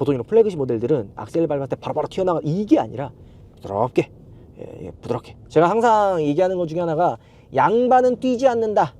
보통 이런 플래그십 모델들은 악셀 밟을 때 바로바로 튀어나가 이게 아니라 부드럽게, 예, 부드럽게. 제가 항상 얘기하는 것 중에 하나가 양반은 뛰지 않는다.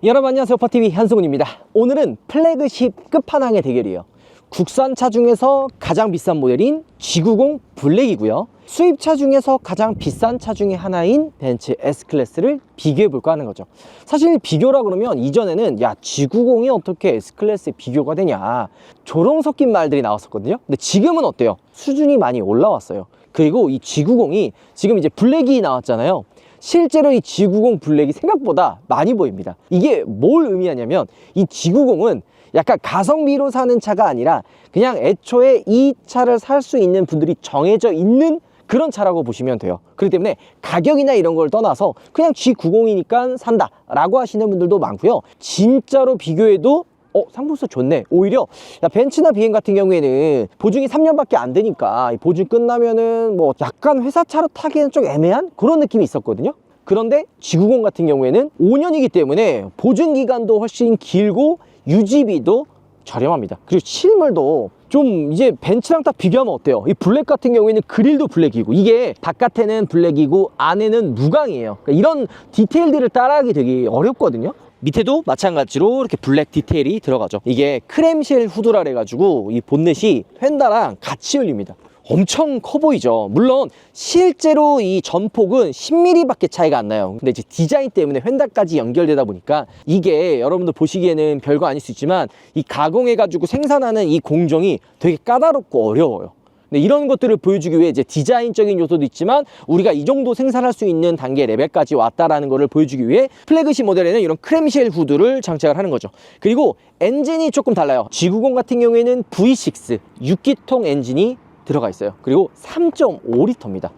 여러분 안녕하세요. 퍼티비 한승훈입니다. 오늘은 플래그십 끝판왕의 대결이에요. 국산차 중에서 가장 비싼 모델인 G90 블랙이고요. 수입차 중에서 가장 비싼 차 중에 하나인 벤츠 S클래스를 비교해 볼까 하는 거죠. 사실 비교라 그러면 이전에는 야 G90이 어떻게 S클래스에 비교가 되냐 조롱 섞인 말들이 나왔었거든요. 근데 지금은 어때요? 수준이 많이 올라왔어요. 그리고 이 G90이 지금 이제 블랙이 나왔잖아요. 실제로 이 G90 블랙이 생각보다 많이 보입니다. 이게 뭘 의미하냐면 이 G90은 약간 가성비로 사는 차가 아니라 그냥 애초에 이 차를 살 수 있는 분들이 정해져 있는 그런 차라고 보시면 돼요. 그렇기 때문에 가격이나 이런 걸 떠나서 그냥 G90이니까 산다 라고 하시는 분들도 많고요. 진짜로 비교해도 상품성 좋네. 오히려 야, 벤츠나 BM 같은 경우에는 보증이 3년밖에 안 되니까 보증 끝나면은 뭐 약간 회사차로 타기에는 좀 애매한 그런 느낌이 있었거든요. 그런데 G90 같은 경우에는 5년이기 때문에 보증 기간도 훨씬 길고 유지비도 저렴합니다. 그리고 실물도 좀 이제 벤츠랑 딱 비교하면 어때요? 이 블랙 같은 경우에는 그릴도 블랙이고 이게 바깥에는 블랙이고 안에는 무광이에요. 그러니까 이런 디테일들을 따라하기 되게 어렵거든요. 밑에도 마찬가지로 이렇게 블랙 디테일이 들어가죠. 이게 크렘쉘 후드라 그래가지고 이 본넷이 휀다랑 같이 열립니다. 엄청 커 보이죠. 물론 실제로 이 전폭은 10mm 밖에 차이가 안 나요. 근데 이제 디자인 때문에 휀다까지 연결되다 보니까 이게 여러분들 보시기에는 별거 아닐 수 있지만 이 가공해 가지고 생산하는 이 공정이 되게 까다롭고 어려워요. 근데 이런 것들을 보여주기 위해 이제 디자인적인 요소도 있지만 우리가 이 정도 생산할 수 있는 단계 레벨까지 왔다라는 것을 보여주기 위해 플래그십 모델에는 이런 크렘쉘 후드를 장착을 하는 거죠. 그리고 엔진이 조금 달라요. G90 같은 경우에는 V6 6기통 엔진이 들어가 있어요. 그리고 3.5L입니다.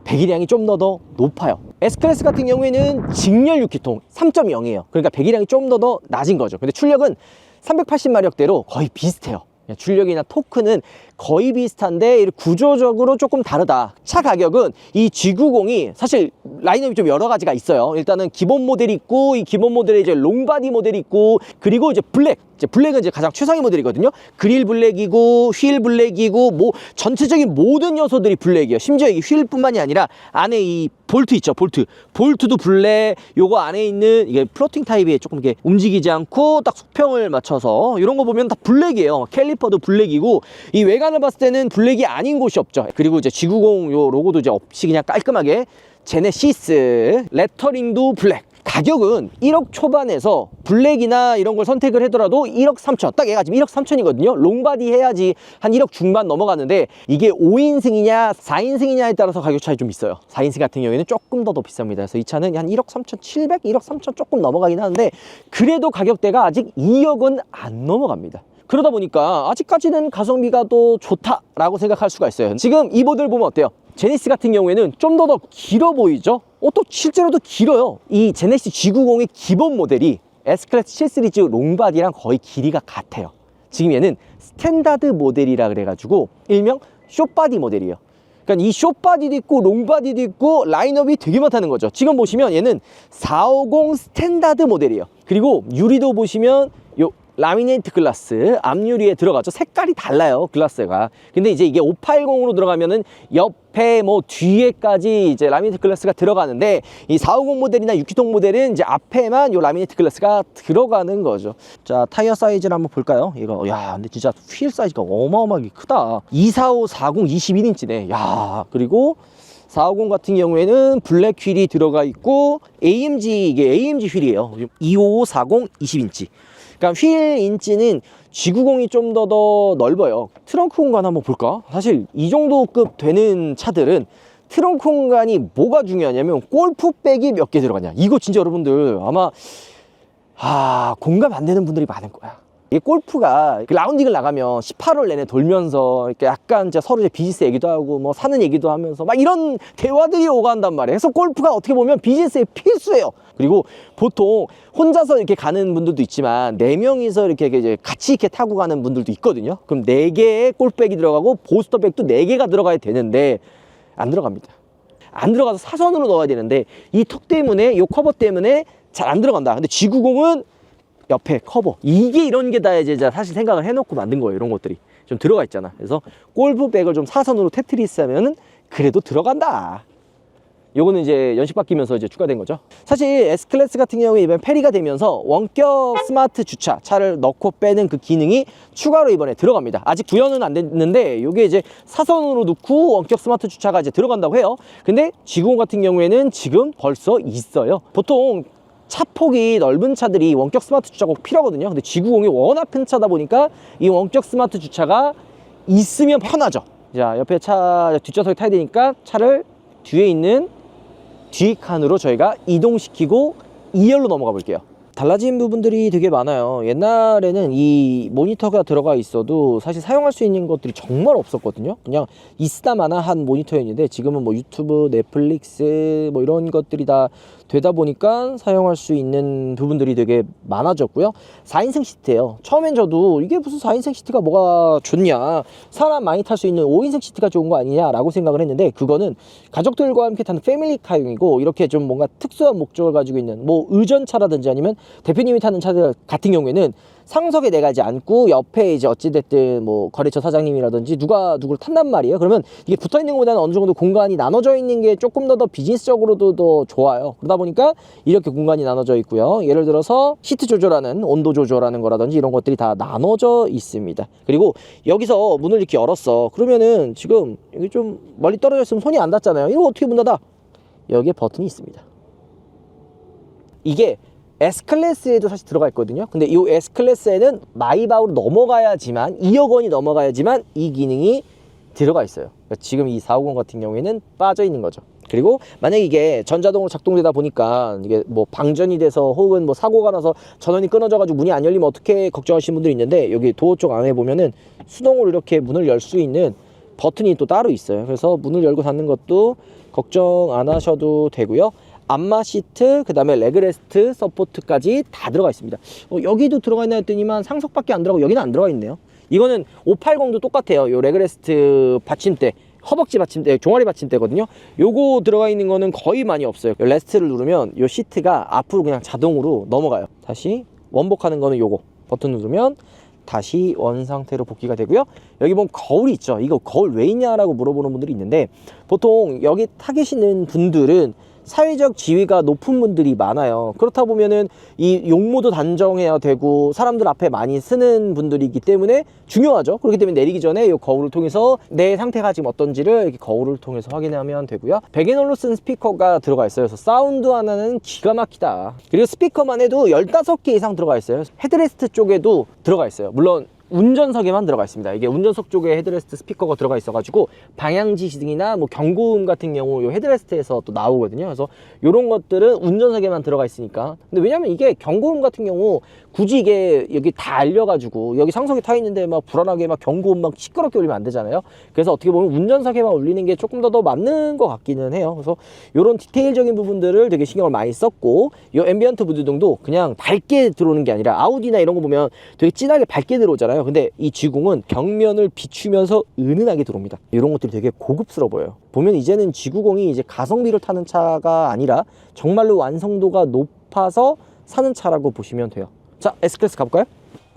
배기량이 좀 더 높아요. S클래스 같은 경우에는 직렬 6기통 3.0이에요. 그러니까 배기량이 좀 더 낮은 거죠. 근데 출력은 380마력대로 거의 비슷해요. 출력이나 토크는 거의 비슷한데 구조적으로 조금 다르다. 차 가격은 이 G90이 사실 라인업이 좀 여러 가지가 있어요. 일단은 기본 모델이 있고 이 기본 모델에 이제 롱바디 모델이 있고 그리고 이제 블랙은 이제 가장 최상위 모델이거든요. 그릴 블랙이고 휠 블랙이고 뭐 전체적인 모든 요소들이 블랙이에요. 심지어 이 휠뿐만이 아니라 안에 이 볼트 있죠. 볼트도 블랙. 요거 안에 있는 이게 플로팅 타입에 조금 이렇게 움직이지 않고 딱 수평을 맞춰서 이런 거 보면 다 블랙이에요. 캘리퍼도 블랙이고 이 외관을 봤을 때는 블랙이 아닌 곳이 없죠. 그리고 이제 G90 요 로고도 이제 없이 그냥 깔끔하게 제네시스 레터링도 블랙. 가격은 1억 초반에서 블랙이나 이런 걸 선택을 하더라도 1억 3천 딱 얘가 지금 1억 3천이거든요 롱바디 해야지 한 1억 중반 넘어가는데 이게 5인승이냐 4인승이냐에 따라서 가격 차이 좀 있어요. 4인승 같은 경우에는 조금 더 비쌉니다. 그래서 이 차는 한 1억 3천 7백 1억 3천 조금 넘어가긴 하는데 그래도 가격대가 아직 2억은 안 넘어갑니다. 그러다 보니까 아직까지는 가성비가 더 좋다라고 생각할 수가 있어요. 지금 이 모델 보면 어때요? 제네시스 같은 경우에는 좀 더 길어 보이죠? 또 실제로도 길어요. 이 제네시스 G90의 기본 모델이 S클래스 7 시리즈 롱바디랑 거의 길이가 같아요. 지금 얘는 스탠다드 모델이라 그래가지고 일명 숏바디 모델이에요. 그러니까 이 숏바디도 있고 롱바디도 있고 라인업이 되게 많다는 거죠. 지금 보시면 얘는 450 스탠다드 모델이에요. 그리고 유리도 보시면 요 라미네이트 글라스 앞유리에 들어가죠. 색깔이 달라요 글라스가. 근데 이제 이게 580으로 들어가면은 옆에 뭐 뒤에까지 이제 라미네이트 글라스가 들어가는데 이 450 모델이나 6기통 모델은 이제 앞에만 요 라미네이트 글라스가 들어가는 거죠. 자 타이어 사이즈를 한번 볼까요? 이거 야 근데 진짜 휠 사이즈가 어마어마하게 크다. 245 40 21인치네. 야 그리고 450 같은 경우에는 블랙 휠이 들어가 있고 AMG 이게 AMG 휠이에요. 255 40 20인치. 그러니까 휠 인치는 G90이 좀 더 넓어요. 트렁크 공간 한번 볼까? 사실 이 정도 급 되는 차들은 트렁크 공간이 뭐가 중요하냐면 골프백이 몇 개 들어가냐. 이거 진짜 여러분들 아마 공감 안 되는 분들이 많을 거야. 이 골프가 라운딩을 나가면 18홀 내내 돌면서 이렇게 약간 이제 서로 이제 비즈니스 얘기도 하고 뭐 사는 얘기도 하면서 막 이런 대화들이 오간단 말이에요. 그래서 골프가 어떻게 보면 비즈니스에 필수예요. 그리고 보통 혼자서 이렇게 가는 분들도 있지만 4명이서 이렇게 이제 같이 이렇게 타고 가는 분들도 있거든요. 그럼 4개의 골프백이 들어가고 보스터백도 4개가 들어가야 되는데 안 들어갑니다. 안 들어가서 사선으로 넣어야 되는데 이 턱 때문에 이 커버 때문에 잘 안 들어간다. 근데 G90은 옆에 커버, 이게 이런 게 다 이제 사실 생각을 해놓고 만든 거예요. 이런 것들이 좀 들어가 있잖아. 그래서 골프백을 좀 사선으로 테트리스 하면은 그래도 들어간다. 요거는 이제 연식 바뀌면서 이제 추가된 거죠. 사실 S클래스 같은 경우에 이번 페리가 되면서 원격 스마트 주차, 차를 넣고 빼는 그 기능이 추가로 이번에 들어갑니다. 아직 구현은 안 됐는데 요게 이제 사선으로 넣고 원격 스마트 주차가 이제 들어간다고 해요. 근데 G90 같은 경우에는 지금 벌써 있어요. 보통 차 폭이 넓은 차들이 원격 스마트 주차가 꼭 필요하거든요. 근데 G90이 워낙 큰 차다 보니까 이 원격 스마트 주차가 있으면 편하죠. 자, 옆에 차 뒷좌석에 타야 되니까 차를 뒤에 있는 D칸으로 저희가 이동시키고 2열로 넘어가 볼게요. 달라진 부분들이 되게 많아요. 옛날에는 이 모니터가 들어가 있어도 사실 사용할 수 있는 것들이 정말 없었거든요. 그냥 있으다마나 한 모니터였는데 지금은 뭐 유튜브, 넷플릭스 뭐 이런 것들이 다 되다 보니까 사용할 수 있는 부분들이 되게 많아졌고요. 4인승 시트예요. 처음엔 저도 이게 무슨 4인승 시트가 뭐가 좋냐, 사람 많이 탈 수 있는 5인승 시트가 좋은 거 아니냐라고 생각을 했는데, 그거는 가족들과 함께 타는 패밀리카용이고 이렇게 좀 뭔가 특수한 목적을 가지고 있는 뭐 의전차라든지 아니면 대표님이 타는 차들 같은 경우에는 상석에 내가 이제 앉고 옆에 이제 어찌됐든 뭐 거래처 사장님이라든지 누가 누구를 탄단 말이에요. 그러면 이게 붙어 있는 것보다는 어느 정도 공간이 나눠져 있는 게 조금 더 비즈니스적으로도 더 좋아요. 그러다 보니까 이렇게 공간이 나눠져 있고요. 예를 들어서 시트 조절하는, 온도 조절하는 거라든지 이런 것들이 다 나눠져 있습니다. 그리고 여기서 문을 이렇게 열었어. 그러면은 지금 여기 좀 멀리 떨어져 있으면 손이 안 닿잖아요. 이거 어떻게 문 닫아? 여기에 버튼이 있습니다. 이게 S클래스에도 사실 들어가 있거든요. 근데 이 S클래스에는 마이바흐로 넘어가야지만, 2억 원이 넘어가야지만 이 기능이 들어가 있어요. 그러니까 지금 이 450 같은 경우에는 빠져 있는 거죠. 그리고 만약에 이게 전자동으로 작동되다 보니까 이게 뭐 방전이 돼서 혹은 뭐 사고가 나서 전원이 끊어져 가지고 문이 안 열리면 어떻게 걱정하시는 분들이 있는데, 여기 도어 쪽 안에 보면은 수동으로 이렇게 문을 열 수 있는 버튼이 또 따로 있어요. 그래서 문을 열고 닫는 것도 걱정 안 하셔도 되고요. 안마 시트, 그 다음에 레그레스트 서포트까지 다 들어가 있습니다. 여기도 들어가 있나 했더니만 상석밖에 안 들어가고 여기는 안 들어가 있네요. 이거는 580도 똑같아요. 요 레그레스트 받침대, 허벅지 받침대, 종아리 받침대거든요. 요거 들어가 있는 거는 거의 많이 없어요. 레스트를 누르면 요 시트가 앞으로 그냥 자동으로 넘어가요. 다시 원복하는 거는 요거 버튼 누르면 다시 원 상태로 복귀가 되고요. 여기 보면 거울이 있죠. 이거 거울 왜 있냐라고 물어보는 분들이 있는데, 보통 여기 타 계시는 분들은 사회적 지위가 높은 분들이 많아요. 그렇다 보면은 이 용모도 단정해야 되고 사람들 앞에 많이 쓰는 분들이기 때문에 중요하죠. 그렇기 때문에 내리기 전에 이 거울을 통해서 내 상태가 지금 어떤지를 이렇게 거울을 통해서 확인하면 되고요. 백앤홀로 쓴 스피커가 들어가 있어요. 그래서 사운드 하나는 기가 막히다. 그리고 스피커만 해도 15개 이상 들어가 있어요. 헤드레스트 쪽에도 들어가 있어요. 물론 운전석에만 들어가 있습니다. 이게 운전석 쪽에 헤드레스트 스피커가 들어가 있어가지고 방향 지시등이나 뭐 경고음 같은 경우 요 헤드레스트에서 또 나오거든요. 그래서 요런 것들은 운전석에만 들어가 있으니까. 근데 왜냐면 이게 경고음 같은 경우 굳이 이게 여기 다 알려가지고 여기 상석에 타 있는데 막 불안하게 막 경고음 막 시끄럽게 울리면 안 되잖아요. 그래서 어떻게 보면 운전석에만 울리는 게 조금 더 맞는 것 같기는 해요. 그래서 요런 디테일적인 부분들을 되게 신경을 많이 썼고, 요 앰비언트 무드등도 그냥 밝게 들어오는 게 아니라 아우디나 이런 거 보면 되게 진하게 밝게 들어오잖아요. 근데 이 G90은 벽면을 비추면서 은은하게 들어옵니다. 이런 것들이 되게 고급스러워 보여요. 보면 이제는 G90이 이제 가성비를 타는 차가 아니라 정말로 완성도가 높아서 사는 차라고 보시면 돼요. 자, S클래스 가볼까요?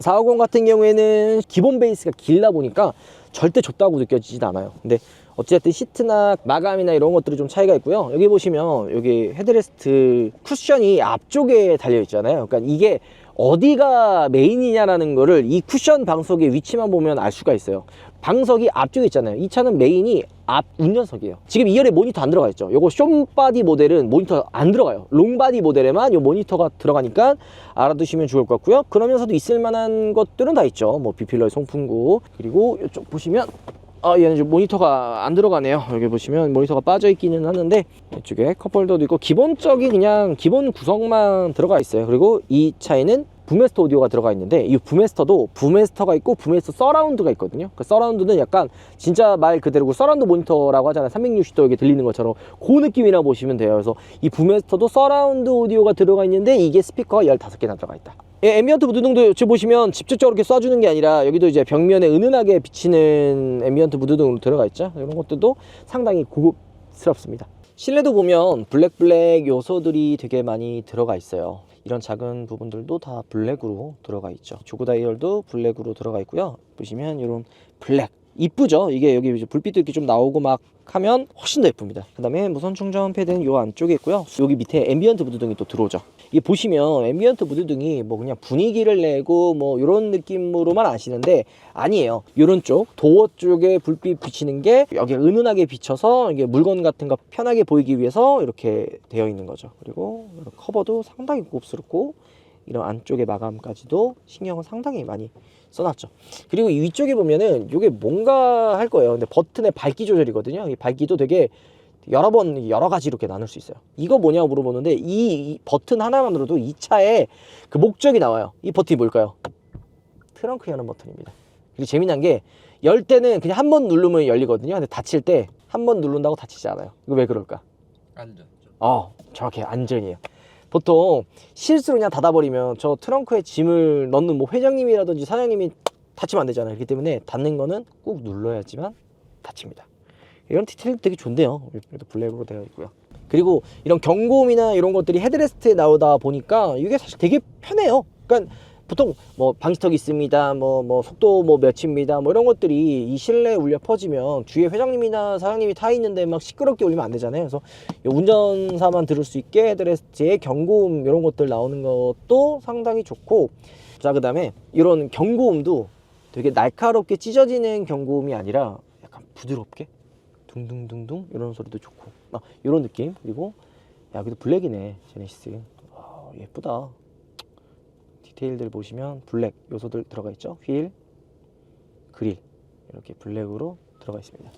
450 같은 경우에는 기본 베이스가 길다 보니까 절대 좁다고 느껴지진 않아요. 근데 어쨌든 시트나 마감이나 이런 것들이 좀 차이가 있고요. 여기 보시면 여기 헤드레스트 쿠션이 앞쪽에 달려 있잖아요. 그러니까 이게 어디가 메인이냐라는 거를 이 쿠션 방석의 위치만 보면 알 수가 있어요. 방석이 앞쪽에 있잖아요. 이 차는 메인이 앞 운전석이에요. 지금 2열에 모니터 안 들어가 있죠. 요거 숏바디 모델은 모니터 안 들어가요. 롱바디 모델에만 요 모니터가 들어가니까 알아두시면 좋을 것 같고요. 그러면서도 있을 만한 것들은 다 있죠. 뭐 비필러의 송풍구, 그리고 이쪽 보시면 얘는 좀 모니터가 안 들어가네요. 여기 보시면 모니터가 빠져 있기는 하는데 이쪽에 컵홀더도 있고 기본적인 그냥 기본 구성만 들어가 있어요. 그리고 이 차에는 부메스터 오디오가 들어가 있는데, 이 부메스터도 부메스터가 있고 부메스터 서라운드가 있거든요. 그 서라운드는 약간 진짜 말 그대로 서라운드 모니터라고 하잖아요. 360도 이게 들리는 것처럼 그 느낌이라고 보시면 돼요. 그래서 이 부메스터도 서라운드 오디오가 들어가 있는데 이게 스피커가 15개나 들어가 있다. 앰비언트 무드등도 여기 보시면 직접적으로 이렇게 쏴주는 게 아니라 여기도 이제 벽면에 은은하게 비치는 앰비언트 무드등으로 들어가 있죠. 이런 것들도 상당히 고급스럽습니다. 실내도 보면 블랙 요소들이 되게 많이 들어가 있어요. 이런 작은 부분들도 다 블랙으로 들어가 있죠. 조그 다이얼도 블랙으로 들어가 있고요. 보시면 이런 블랙 이쁘죠? 이게 여기 불빛도 이렇게 좀 나오고 막 하면 훨씬 더 예쁩니다. 그 다음에 무선 충전 패드는 요 안쪽에 있고요. 여기 밑에 앰비언트 무드등이 또 들어오죠. 이게 보시면 앰비언트 무드등이 뭐 그냥 분위기를 내고 뭐 이런 느낌으로만 아시는데 아니에요. 이런 쪽 도어 쪽에 불빛 비치는 게 여기 은은하게 비쳐서 이게 물건 같은 거 편하게 보이기 위해서 이렇게 되어 있는 거죠. 그리고 이런 커버도 상당히 고급스럽고 이런 안쪽의 마감까지도 신경을 상당히 많이 써놨죠. 그리고 이 위쪽에 보면은 이게 뭔가 할 거예요. 근데 버튼의 밝기 조절이거든요. 이 밝기도 되게 여러 가지 이렇게 나눌 수 있어요. 이거 뭐냐고 물어보는데 이 버튼 하나만으로도 이 차에 그 목적이 나와요. 이 버튼이 뭘까요? 트렁크 여는 버튼입니다. 그리고 재미난 게 열 때는 그냥 한 번 누르면 열리거든요. 근데 닫힐 때 한 번 누른다고 닫히지 않아요. 이거 왜 그럴까? 안전. 정확히 안전이에요. 보통 실수로 그냥 닫아버리면 저 트렁크에 짐을 넣는 뭐 회장님이라든지 사장님이 닫히면 안 되잖아요. 그렇기 때문에 닫는 거는 꾹 눌러야지만 닫힙니다. 이런 디테일 되게 좋은데요. 이렇게 블랙으로 되어 있고요. 그리고 이런 경고음이나 이런 것들이 헤드레스트에 나오다 보니까 이게 사실 되게 편해요. 그러니까 보통 뭐 방지턱 있습니다, 뭐 속도 뭐 몇입니다, 뭐 이런 것들이 이 실내에 울려 퍼지면 뒤에 회장님이나 사장님이 타 있는데 막 시끄럽게 울리면 안 되잖아요. 그래서 운전사만 들을 수 있게 헤드레스트에 경고음 이런 것들 나오는 것도 상당히 좋고, 자 그다음에 이런 경고음도 되게 날카롭게 찢어지는 경고음이 아니라 약간 부드럽게 둥둥둥둥 이런 소리도 좋고 이런 느낌. 그리고 야 그래도 블랙이네 제네시스. 예쁘다. 디테일들 보시면 블랙 요소들 들어가 있죠. 휠, 그릴 이렇게 블랙으로 들어가 있습니다.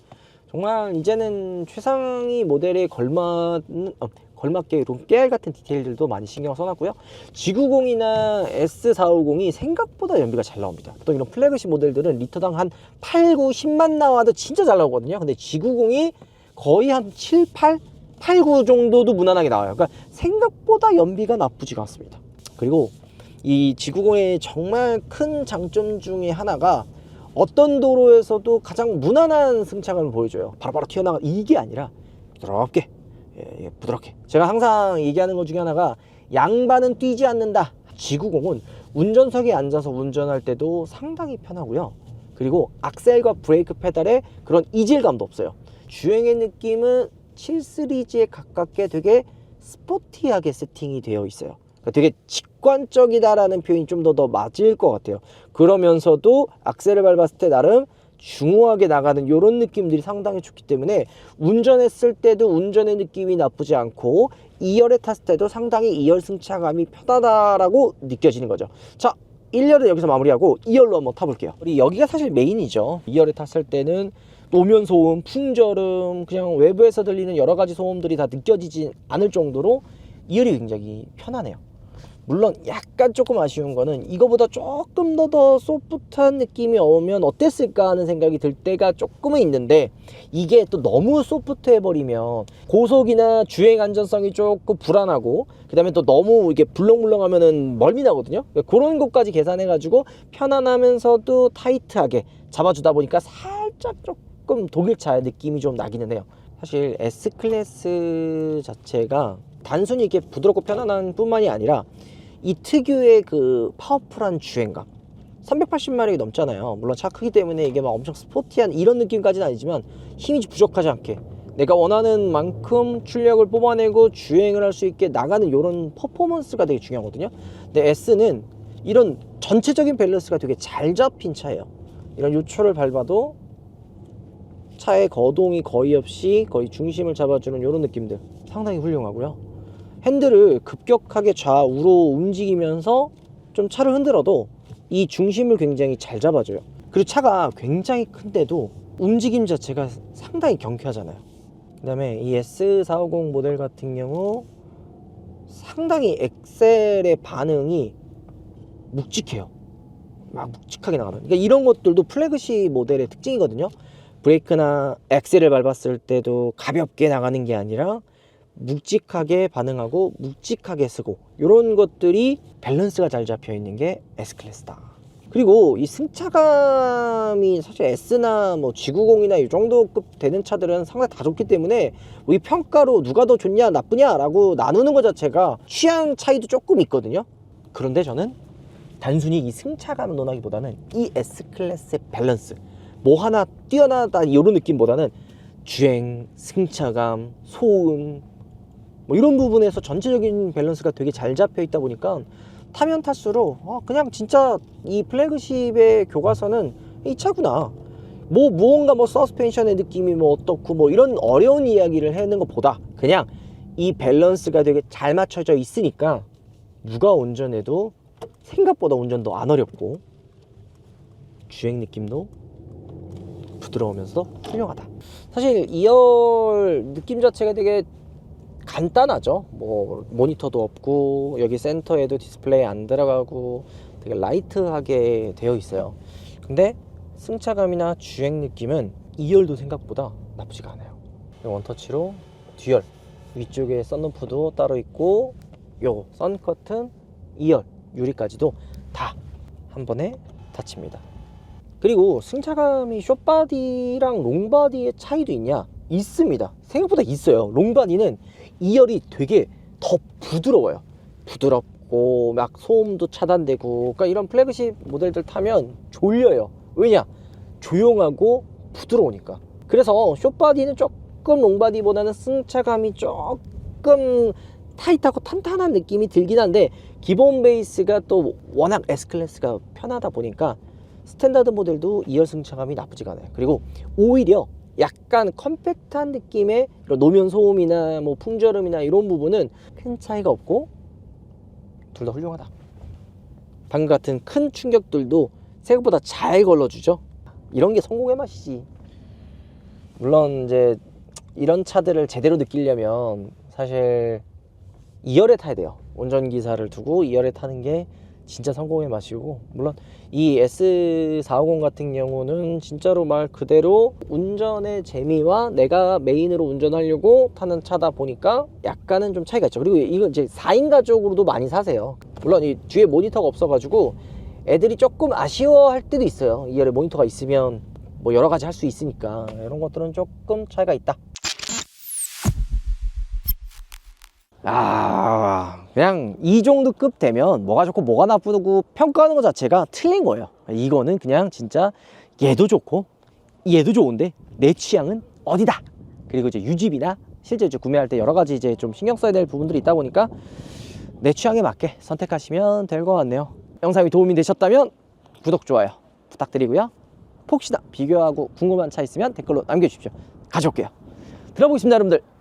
정말 이제는 최상위 모델에 걸맞게 이런 깨알 같은 디테일들도 많이 신경 써놨고요. G90이나 S450이 생각보다 연비가 잘 나옵니다. 보통 이런 플래그십 모델들은 리터당 한 8, 9, 10만 나와도 진짜 잘 나오거든요. 근데 G90이 거의 한 7, 8, 9 정도도 무난하게 나와요. 그러니까 생각보다 연비가 나쁘지가 않습니다. 그리고 이 G90의 정말 큰 장점 중에 하나가 어떤 도로에서도 가장 무난한 승차감을 보여줘요. 바로바로 튀어나가 이게 아니라 부드럽게, 부드럽게. 제가 항상 얘기하는 것 중에 하나가 양반은 뛰지 않는다. G90은 운전석에 앉아서 운전할 때도 상당히 편하고요. 그리고 악셀과 브레이크 페달에 그런 이질감도 없어요. 주행의 느낌은 7 시리즈에 가깝게 되게 스포티하게 세팅이 되어 있어요. 되게 직관적이다라는 표현이 좀 더 맞을 것 같아요. 그러면서도 악셀을 밟았을 때 나름 중후하게 나가는 이런 느낌들이 상당히 좋기 때문에 운전했을 때도 운전의 느낌이 나쁘지 않고 2열에 탔을 때도 상당히 2열 승차감이 편하다라고 느껴지는 거죠. 자, 1열은 여기서 마무리하고 2열로 한번 타볼게요. 우리 여기가 사실 메인이죠. 2열에 탔을 때는 노면 소음, 풍절음, 그냥 외부에서 들리는 여러 가지 소음들이 다 느껴지지 않을 정도로 2열이 굉장히 편하네요. 물론 약간 조금 아쉬운 거는 이거보다 조금 더 소프트한 느낌이 오면 어땠을까 하는 생각이 들 때가 조금은 있는데, 이게 또 너무 소프트해 버리면 고속이나 주행 안전성이 조금 불안하고, 그 다음에 또 너무 이게 불렁불렁하면은 멀미 나거든요. 그런 것까지 계산해 가지고 편안하면서도 타이트하게 잡아주다 보니까 살짝 조금 독일차의 느낌이 좀 나기는 해요. 사실 S클래스 자체가 단순히 이렇게 부드럽고 편안한 뿐만이 아니라 이 특유의 그 파워풀한 주행감, 380마력이 넘잖아요. 물론 차 크기 때문에 이게 막 엄청 스포티한 이런 느낌까지는 아니지만 힘이 부족하지 않게 내가 원하는 만큼 출력을 뽑아내고 주행을 할 수 있게 나가는 이런 퍼포먼스가 되게 중요하거든요. 근데 S는 이런 전체적인 밸런스가 되게 잘 잡힌 차예요. 이런 요철을 밟아도 차의 거동이 거의 없이 거의 중심을 잡아주는 이런 느낌들 상당히 훌륭하고요. 핸들을 급격하게 좌우로 움직이면서 좀 차를 흔들어도 이 중심을 굉장히 잘 잡아줘요. 그리고 차가 굉장히 큰데도 움직임 자체가 상당히 경쾌하잖아요. 그 다음에 이 S450 모델 같은 경우 상당히 엑셀의 반응이 묵직해요. 막 묵직하게 나가는, 그러니까 이런 것들도 플래그십 모델의 특징이거든요. 브레이크나 엑셀을 밟았을 때도 가볍게 나가는 게 아니라 묵직하게 반응하고 묵직하게 쓰고, 이런 것들이 밸런스가 잘 잡혀 있는 게 S클래스다. 그리고 이 승차감이 사실 S나 뭐 G90이나 이 정도급 되는 차들은 상당히 다 좋기 때문에 이 평가로 누가 더 좋냐 나쁘냐 라고 나누는 것 자체가 취향 차이도 조금 있거든요. 그런데 저는 단순히 이 승차감을 논하기보다는 이 S클래스의 밸런스, 뭐 하나 뛰어나다 이런 느낌보다는 주행, 승차감, 소음 뭐 이런 부분에서 전체적인 밸런스가 되게 잘 잡혀 있다 보니까 타면 탈수록 그냥 진짜 이 플래그십의 교과서는 이 차구나. 뭐 무언가 뭐 서스펜션의 느낌이 뭐 어떻고 뭐 이런 어려운 이야기를 하는 것보다 그냥 이 밸런스가 되게 잘 맞춰져 있으니까 누가 운전해도 생각보다 운전도 안 어렵고 주행 느낌도 부드러우면서 훌륭하다. 사실 2열 느낌 자체가 되게 간단하죠. 뭐 모니터도 없고 여기 센터에도 디스플레이 안 들어가고 되게 라이트하게 되어 있어요. 근데 승차감이나 주행 느낌은 2열도 생각보다 나쁘지가 않아요. 원터치로 듀얼, 위쪽에 썬루프도 따로 있고 요 선커튼 2열 유리까지도 다 한 번에 닫힙니다. 그리고 승차감이 숏바디랑 롱바디의 차이도 있냐? 있습니다. 생각보다 있어요. 롱바디는 2열이 되게 더 부드러워요. 부드럽고 막 소음도 차단되고, 그러니까 이런 플래그십 모델들 타면 졸려요. 왜냐? 조용하고 부드러우니까. 그래서 숏바디는 조금 롱바디보다는 승차감이 조금 타이트하고 탄탄한 느낌이 들긴 한데, 기본 베이스가 또 워낙 S클래스가 편하다 보니까 스탠다드 모델도 2열 승차감이 나쁘지가 않아요. 그리고 오히려 약간 컴팩트한 느낌의 이런 노면 소음이나 뭐 풍절음이나 이런 부분은 큰 차이가 없고 둘 다 훌륭하다. 방금 같은 큰 충격들도 생각보다 잘 걸러주죠. 이런 게 성공의 맛이지. 물론 이제 이런 차들을 제대로 느끼려면 사실 2열에 타야 돼요. 운전기사를 두고 2열에 타는 게 진짜 성공의 맛이고, 물론 이 S450 같은 경우는 진짜로 말 그대로 운전의 재미와 내가 메인으로 운전하려고 타는 차다 보니까 약간은 좀 차이가 있죠. 그리고 이건 이제 4인 가족으로도 많이 사세요. 물론 이 뒤에 모니터가 없어가지고 애들이 조금 아쉬워할 때도 있어요. 2열에 모니터가 있으면 뭐 여러 가지 할 수 있으니까. 이런 것들은 조금 차이가 있다. 그냥 이 정도 급 되면 뭐가 좋고 뭐가 나쁘고 평가하는 것 자체가 틀린 거예요. 이거는 그냥 진짜 얘도 좋고 얘도 좋은데 내 취향은 어디다. 그리고 이제 유지비나 실제 이제 구매할 때 여러 가지 이제 좀 신경 써야 될 부분들이 있다 보니까 내 취향에 맞게 선택하시면 될 것 같네요. 영상이 도움이 되셨다면 구독, 좋아요 부탁드리고요. 혹시나 비교하고 궁금한 차 있으면 댓글로 남겨주십시오. 가져올게요. 들어보겠습니다, 여러분들.